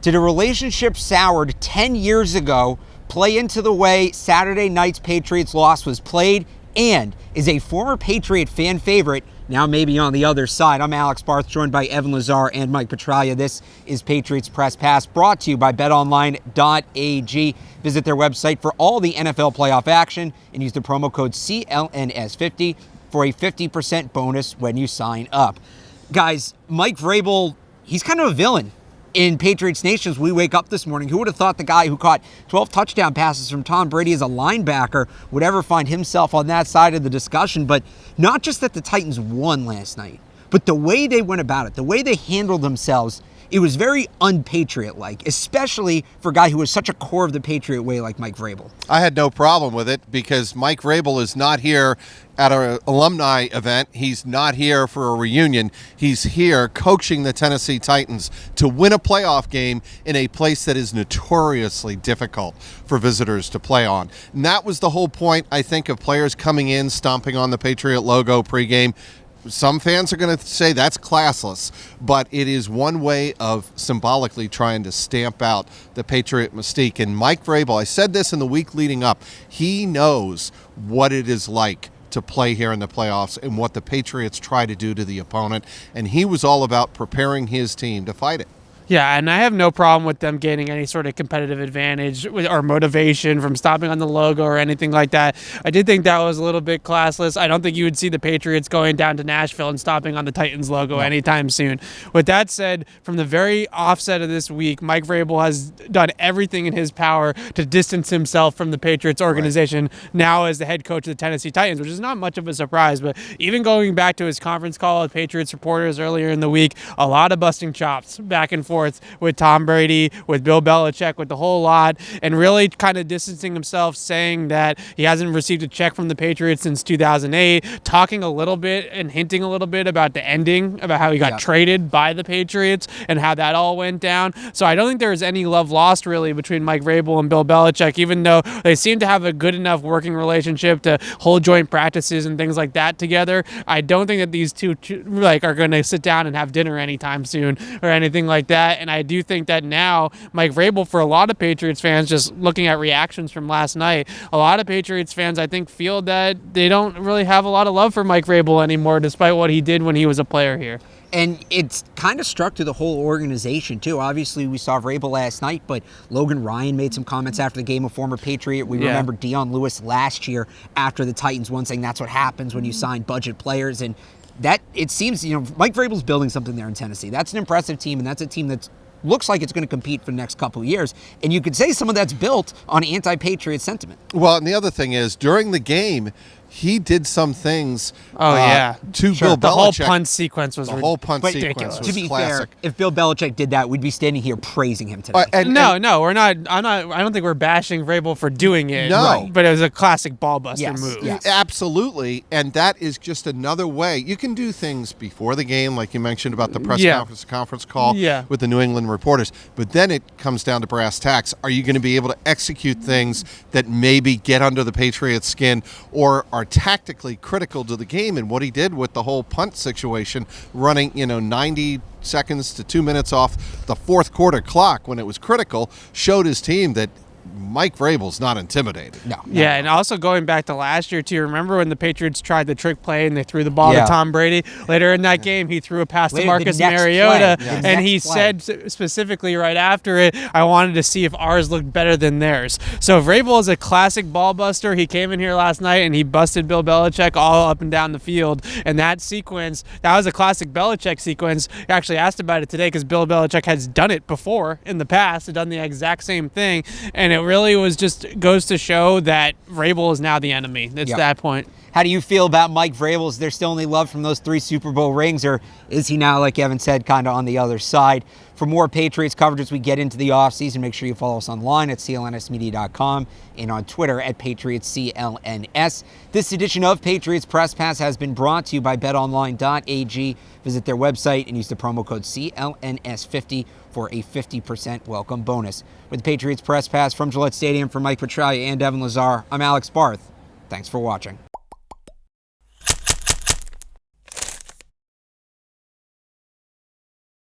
Did a relationship soured 10 years ago play into the way Saturday night's Patriots loss was played? And is a former Patriot fan favorite now maybe on the other side? I'm Alex Barth, joined by Evan Lazar and Mike Petraglia. This is Patriots Press Pass, brought to you by betonline.ag. Visit their website for all the NFL playoff action and use the promo code CLNS50 for a 50% bonus when you sign up. Guys, Mike Vrabel, he's kind of a villain in Patriots Nation as we wake up this morning. Who would have thought the guy who caught 12 touchdown passes from Tom Brady as a linebacker would ever find himself on that side of the discussion? But not just that the Titans won last night, but the way they went about it, the way they handled themselves, it was very un-Patriot-like, especially for a guy who was such a core of the Patriot way like Mike Vrabel. I had no problem with it because Mike Vrabel is not here at an alumni event. He's not here for a reunion. He's here coaching the Tennessee Titans to win a playoff game in a place that is notoriously difficult for visitors to play on. And that was the whole point, I think, of players coming in, stomping on the Patriot logo pregame. Some fans are going to say that's classless, but it is one way of symbolically trying to stamp out the Patriot mystique. And Mike Vrabel, I said this in the week leading up, he knows what it is like to play here in the playoffs and what the Patriots try to do to the opponent, and he was all about preparing his team to fight it. Yeah, and I have no problem with them gaining any sort of competitive advantage or motivation from stopping on the logo or anything like that. I did think that was a little bit classless. I don't think you would see the Patriots going down to Nashville and stopping on the Titans logo anytime soon. With that said, from the very offset of this week, Mike Vrabel has done everything in his power to distance himself from the Patriots organization now as the head coach of the Tennessee Titans, which is not much of a surprise. But even going back to his conference call with Patriots reporters earlier in the week, a lot of busting chops back and forth with Tom Brady, with Bill Belichick, with the whole lot, and really kind of distancing himself, saying that he hasn't received a check from the Patriots since 2008, talking a little bit and hinting a little bit about the ending, about how he got traded by the Patriots and how that all went down. So I don't think there is any love lost really between Mike Vrabel and Bill Belichick, even though they seem to have a good enough working relationship to hold joint practices and things like that together. I don't think that these two are going to sit down and have dinner anytime soon or anything like that. And I do think that now Mike Vrabel, for a lot of Patriots fans, just looking at reactions from last night, a lot of Patriots fans, I think, feel that they don't really have a lot of love for Mike Vrabel anymore, despite what he did when he was a player here. And it's kind of struck to the whole organization, too. Obviously, we saw Vrabel last night, but Logan Ryan made some comments after the game, a former Patriot. We remember Dion Lewis last year after the Titans won, saying that's what happens when you sign budget players. And that, it seems, Mike Vrabel's building something there in Tennessee. That's an impressive team, and that's a team that looks like it's going to compete for the next couple of years. And you could say some of that's built on anti-Patriot sentiment. Well, and the other thing is, during the game, he did some things to Bill Belichick. The whole punt sequence was ridiculous. ridiculous. To be classic. fair, if Bill Belichick did that, we'd be standing here praising him today. No, we're not. I don't think we're bashing Vrabel for doing it. No. But it was a classic ball buster move. Yes. Absolutely, and that is just another way. You can do things before the game, like you mentioned about the press conference call with the New England reporters, but then it comes down to brass tacks. Are you going to be able to execute things that maybe get under the Patriots' skin or are tactically critical to the game? And what he did with the whole punt situation, running 90 seconds to 2 minutes off the fourth quarter clock when it was critical, showed his team that Mike Vrabel's not intimidated. No. Yeah, and also going back to last year, too, remember when the Patriots tried the trick play and they threw the ball to Tom Brady? Later in that game, he threw a pass to Marcus Mariota, and he said specifically right after it, I wanted to see if ours looked better than theirs. So Vrabel is a classic ball buster. He came in here last night and he busted Bill Belichick all up and down the field. And that sequence, that was a classic Belichick sequence. I actually asked about it today because Bill Belichick has done it before in the past, had done the exact same thing. And it really was just goes to show that Vrabel is now the enemy. It's that point. How do you feel about Mike Vrabel? Is there still any love from those 3 Super Bowl rings, or is he now, like Evan said, kind of on the other side? For more Patriots coverage as we get into the offseason, make sure you follow us online at CLNSmedia.com and on Twitter at PatriotsCLNS. This edition of Patriots Press Pass has been brought to you by betonline.ag. Visit their website and use the promo code CLNS50 for a 50% welcome bonus. With the Patriots Press Pass from Gillette Stadium, for Mike Petraglia and Evan Lazar, I'm Alex Barth. Thanks for watching.